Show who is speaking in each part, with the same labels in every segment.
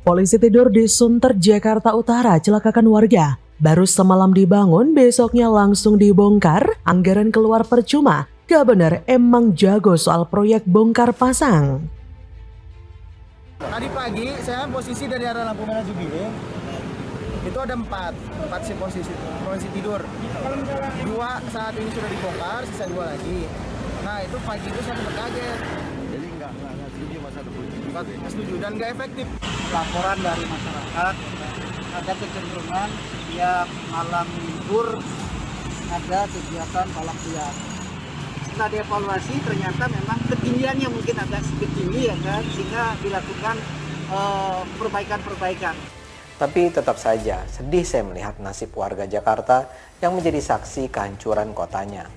Speaker 1: Polisi tidur di Sunter, Jakarta Utara celakakan warga. Baru semalam dibangun, besoknya langsung dibongkar. Anggaran keluar percuma. Gak bener, emang jago soal proyek bongkar pasang.
Speaker 2: Tadi pagi saya posisi dari arah lampu merah Jubilee. Itu ada empat sih posisi tidur. Dua saat ini sudah dibongkar, sisa dua lagi. Nah itu pagi itu saya sempat kaget.
Speaker 3: Jadi nggak setuju masa
Speaker 2: Nggak setuju dan nggak efektif.
Speaker 4: Laporan dari masyarakat ada kecenderungan tiap malam libur ada kegiatan balap liar. Setelah dievaluasi ternyata memang ketinggiannya mungkin agak sedikit tinggi ya kan, sehingga dilakukan perbaikan-perbaikan.
Speaker 5: Tapi tetap saja sedih saya melihat nasib warga Jakarta yang menjadi saksi kehancuran kotanya.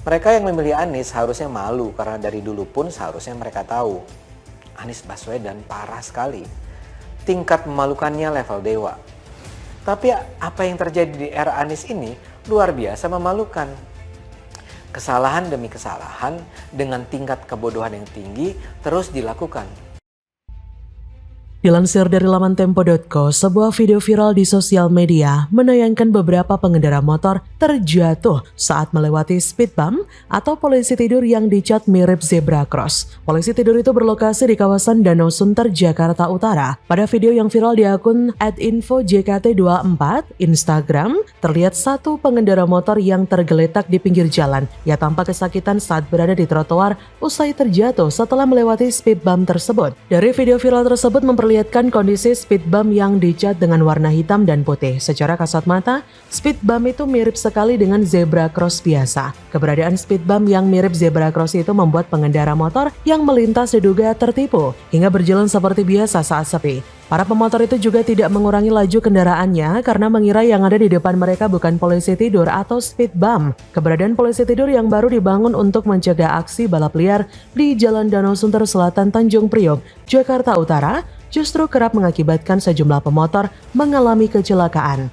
Speaker 5: Mereka yang memilih Anies harusnya malu karena dari dulu pun seharusnya mereka tahu Anies Baswedan parah sekali. Tingkat memalukannya level dewa. Tapi apa yang terjadi di era Anies ini luar biasa memalukan. Kesalahan demi kesalahan dengan tingkat kebodohan yang tinggi terus dilakukan.
Speaker 1: Dilansir dari laman tempo.co, sebuah video viral di sosial media menayangkan beberapa pengendara motor terjatuh saat melewati speed bump atau polisi tidur yang dicat mirip zebra cross. Polisi tidur itu berlokasi di kawasan Danau Sunter, Jakarta Utara. Pada video yang viral di akun @infojkt24 Instagram, terlihat satu pengendara motor yang tergeletak di pinggir jalan. Ia tampak kesakitan saat berada di trotoar usai terjatuh setelah melewati speed bump tersebut. Dari video viral tersebut memperlihatkan kondisi speed bump yang dicat dengan warna hitam dan putih. Secara kasat mata, speed bump itu mirip sekali dengan zebra cross biasa. Keberadaan speed bump yang mirip zebra cross itu membuat pengendara motor yang melintas diduga tertipu hingga berjalan seperti biasa saat sepi. Para pemotor itu juga tidak mengurangi laju kendaraannya karena mengira yang ada di depan mereka bukan polisi tidur atau speed bump. Keberadaan polisi tidur yang baru dibangun untuk mencegah aksi balap liar di Jalan Danau Sunter Selatan, Tanjung Priok, Jakarta Utara justru kerap mengakibatkan sejumlah pemotor mengalami kecelakaan.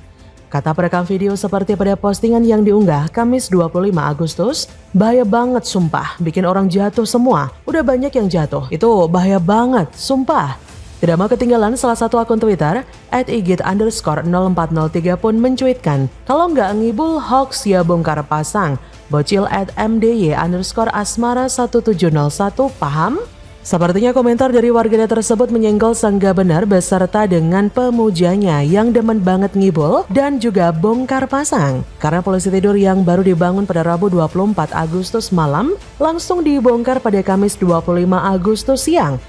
Speaker 1: Kata perekam video seperti pada postingan yang diunggah Kamis 25 Agustus, bahaya banget sumpah, bikin orang jatuh semua. Udah banyak yang jatuh, itu bahaya banget, sumpah. Tidak mau ketinggalan, salah satu akun Twitter @igit_0403 pun mencuitkan, kalau nggak ngibul hoax ya bongkar pasang. Bocil @mdy_asmara1701 paham? Sepertinya komentar dari warganet tersebut menyenggol sang gak benar beserta dengan pemujanya yang demen banget ngibul dan juga bongkar pasang. Karena polisi tidur yang baru dibangun pada Rabu 24 Agustus malam langsung dibongkar pada Kamis 25 Agustus siang.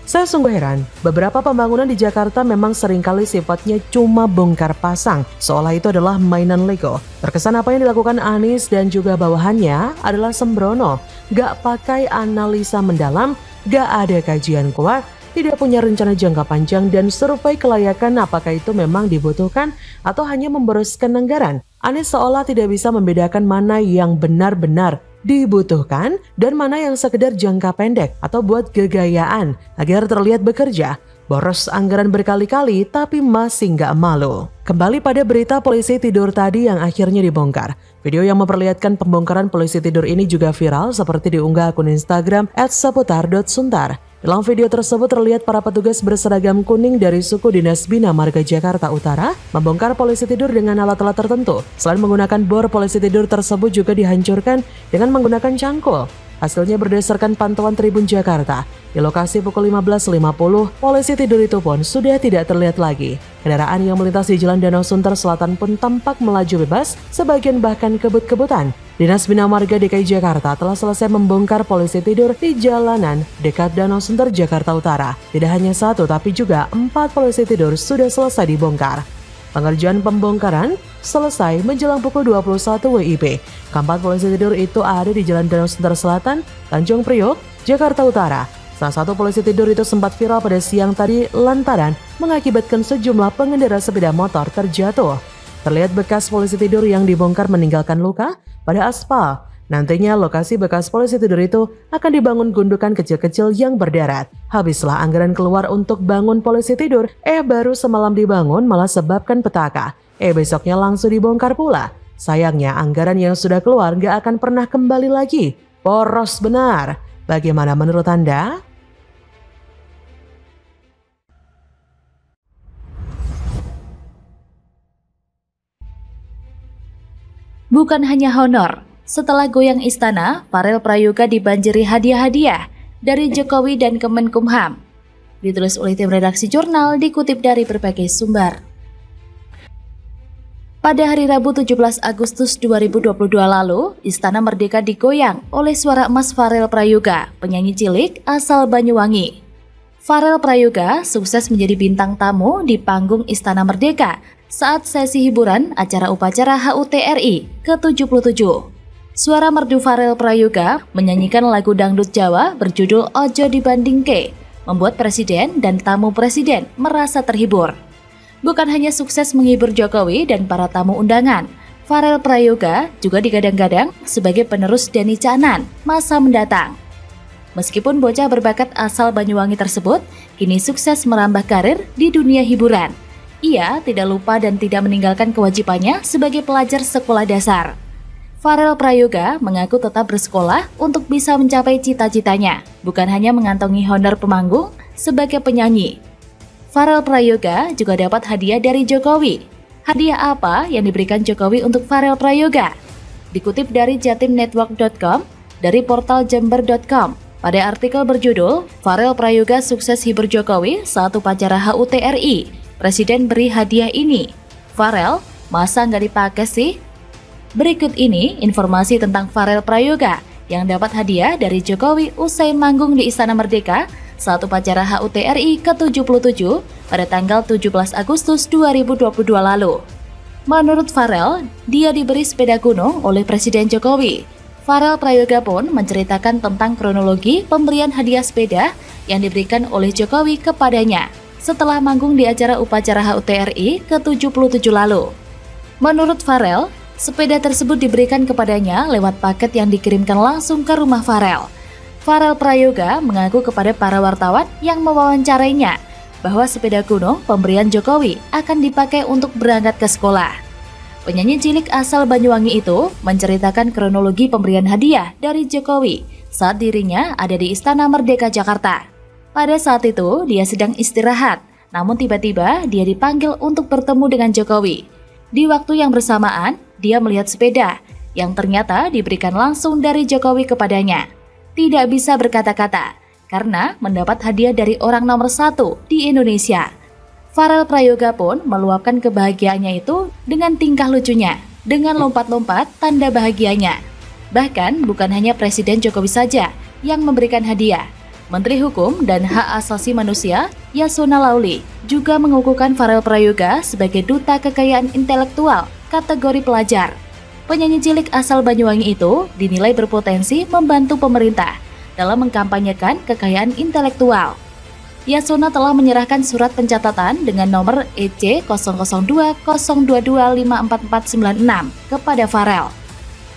Speaker 1: Saya sungguh heran, beberapa pembangunan di Jakarta memang seringkali sifatnya cuma bongkar pasang, seolah itu adalah mainan Lego. Terkesan apa yang dilakukan Anies dan juga bawahannya adalah sembrono, gak pakai analisa mendalam, gak ada kajian kuat, tidak punya rencana jangka panjang dan survei kelayakan apakah itu memang dibutuhkan atau hanya memboroskan anggaran. Anies seolah tidak bisa membedakan mana yang benar-benar dibutuhkan dan mana yang sekedar jangka pendek atau buat gegayaan agar terlihat bekerja. Boros anggaran berkali-kali tapi masih nggak malu. Kembali pada berita polisi tidur tadi yang akhirnya dibongkar. Video yang memperlihatkan pembongkaran polisi tidur ini juga viral seperti diunggah akun Instagram @seputar.suntar. Dalam video tersebut terlihat para petugas berseragam kuning dari suku Dinas Bina Marga Jakarta Utara membongkar polisi tidur dengan alat-alat tertentu. Selain menggunakan bor, polisi tidur tersebut juga dihancurkan dengan menggunakan cangkul. Hasilnya berdasarkan pantauan Tribun Jakarta, di lokasi pukul 15.50, polisi tidur itu pun sudah tidak terlihat lagi. Kendaraan yang melintas di Jalan Danau Sunter Selatan pun tampak melaju bebas, sebagian bahkan kebut-kebutan. Dinas Bina Marga DKI Jakarta telah selesai membongkar polisi tidur di jalanan dekat Danau Sunter, Jakarta Utara. Tidak hanya satu, tapi juga 4 polisi tidur sudah selesai dibongkar. Pengerjaan pembongkaran selesai menjelang pukul 21 WIB. Keempat polisi tidur itu ada di Jalan Danau Sunter Selatan, Tanjung Priok, Jakarta Utara. Salah satu polisi tidur itu sempat viral pada siang tadi lantaran mengakibatkan sejumlah pengendara sepeda motor terjatuh. Terlihat bekas polisi tidur yang dibongkar meninggalkan luka pada aspal. Nantinya lokasi bekas polisi tidur itu akan dibangun gundukan kecil-kecil yang berderat. Habislah anggaran keluar untuk bangun polisi tidur, baru semalam dibangun malah sebabkan petaka. Besoknya langsung dibongkar pula. Sayangnya anggaran yang sudah keluar gak akan pernah kembali lagi. Boros benar. Bagaimana menurut Anda?
Speaker 6: Bukan hanya honor, setelah goyang istana, Farel Prayoga dibanjiri hadiah-hadiah dari Jokowi dan Kemenkumham. Ditulis oleh tim redaksi jurnal, dikutip dari berbagai sumber. Pada hari Rabu 17 Agustus 2022 lalu, Istana Merdeka digoyang oleh suara emas Farel Prayoga, penyanyi cilik asal Banyuwangi. Farel Prayoga sukses menjadi bintang tamu di panggung Istana Merdeka saat sesi hiburan acara upacara HUT RI ke-77. Suara merdu Farel Prayoga menyanyikan lagu dangdut Jawa berjudul Ojo Dibandingke, membuat presiden dan tamu presiden merasa terhibur. Bukan hanya sukses menghibur Jokowi dan para tamu undangan, Farel Prayoga juga digadang-gadang sebagai penerus Denny Caknan masa mendatang. Meskipun bocah berbakat asal Banyuwangi tersebut kini sukses merambah karir di dunia hiburan, ia tidak lupa dan tidak meninggalkan kewajibannya sebagai pelajar sekolah dasar. Farel Prayoga mengaku tetap bersekolah untuk bisa mencapai cita-citanya, bukan hanya mengantongi honor pemanggung sebagai penyanyi. Farel Prayoga juga dapat hadiah dari Jokowi. Hadiah apa yang diberikan Jokowi untuk Farel Prayoga? Dikutip dari jatimnetwork.com, dari portal jember.com, pada artikel berjudul, Farel Prayoga sukses hibur Jokowi saat upacara HUT RI. Presiden beri hadiah ini. Farel, masa nggak dipakai sih? Berikut ini informasi tentang Farel Prayoga yang dapat hadiah dari Jokowi usai manggung di Istana Merdeka saat upacara HUT RI ke-77 pada tanggal 17 Agustus 2022 lalu. Menurut Farel, dia diberi sepeda gunung oleh Presiden Jokowi. Farel Prayoga pun menceritakan tentang kronologi pemberian hadiah sepeda yang diberikan oleh Jokowi kepadanya setelah manggung di acara upacara HUT RI ke-77 lalu. Menurut Farel, sepeda tersebut diberikan kepadanya lewat paket yang dikirimkan langsung ke rumah Farel. Farel Prayoga mengaku kepada para wartawan yang mewawancarainya bahwa sepeda gunung pemberian Jokowi akan dipakai untuk berangkat ke sekolah. Penyanyi cilik asal Banyuwangi itu menceritakan kronologi pemberian hadiah dari Jokowi saat dirinya ada di Istana Merdeka Jakarta. Pada saat itu dia sedang istirahat, namun tiba-tiba dia dipanggil untuk bertemu dengan Jokowi. Di waktu yang bersamaan, dia melihat sepeda yang ternyata diberikan langsung dari Jokowi kepadanya. Tidak bisa berkata-kata, karena mendapat hadiah dari orang nomor 1 di Indonesia. Farel Prayoga pun meluapkan kebahagiaannya itu dengan tingkah lucunya, dengan lompat-lompat tanda bahagianya. Bahkan bukan hanya Presiden Jokowi saja yang memberikan hadiah. Menteri Hukum dan Hak Asasi Manusia, Yasona Lauli, juga mengukuhkan Farel Prayoga sebagai duta kekayaan intelektual kategori pelajar. Penyanyi cilik asal Banyuwangi itu dinilai berpotensi membantu pemerintah dalam mengkampanyekan kekayaan intelektual. Yasona telah menyerahkan surat pencatatan dengan nomor EC 00220225446 kepada Farel.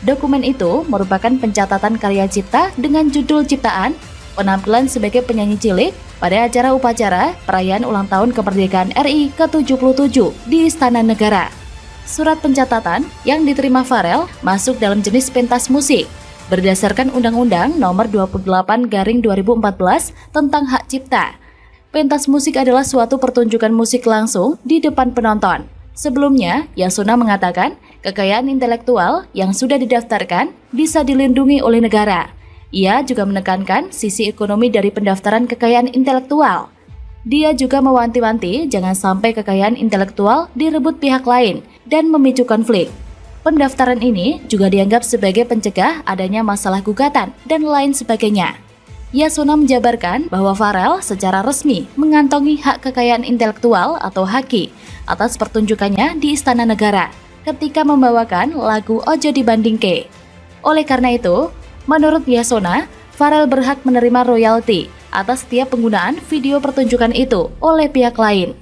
Speaker 6: Dokumen itu merupakan pencatatan karya cipta dengan judul ciptaan, penampilan sebagai penyanyi cilik pada acara upacara perayaan ulang tahun kemerdekaan RI ke-77 di Istana Negara. Surat pencatatan yang diterima Farel masuk dalam jenis pentas musik berdasarkan Undang-Undang Nomor 28/2014 tentang Hak Cipta. Pentas musik adalah suatu pertunjukan musik langsung di depan penonton. Sebelumnya, Yasona mengatakan kekayaan intelektual yang sudah didaftarkan bisa dilindungi oleh negara. Ia juga menekankan sisi ekonomi dari pendaftaran kekayaan intelektual. Dia juga mewanti-wanti jangan sampai kekayaan intelektual direbut pihak lain dan memicu konflik. Pendaftaran ini juga dianggap sebagai pencegah adanya masalah gugatan dan lain sebagainya. Yasona menjabarkan bahwa Farel secara resmi mengantongi hak kekayaan intelektual atau HAKI atas pertunjukannya di Istana Negara ketika membawakan lagu Ojo Dibandingke. Oleh karena itu, menurut Yasona, Farel berhak menerima royalti atas setiap penggunaan video pertunjukan itu oleh pihak lain.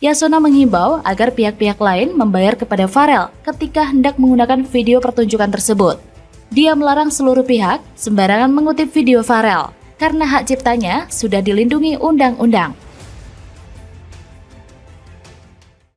Speaker 6: Yasona menghimbau agar pihak-pihak lain membayar kepada Farel ketika hendak menggunakan video pertunjukan tersebut. Dia melarang seluruh pihak sembarangan mengutip video Farel karena hak ciptanya sudah dilindungi undang-undang.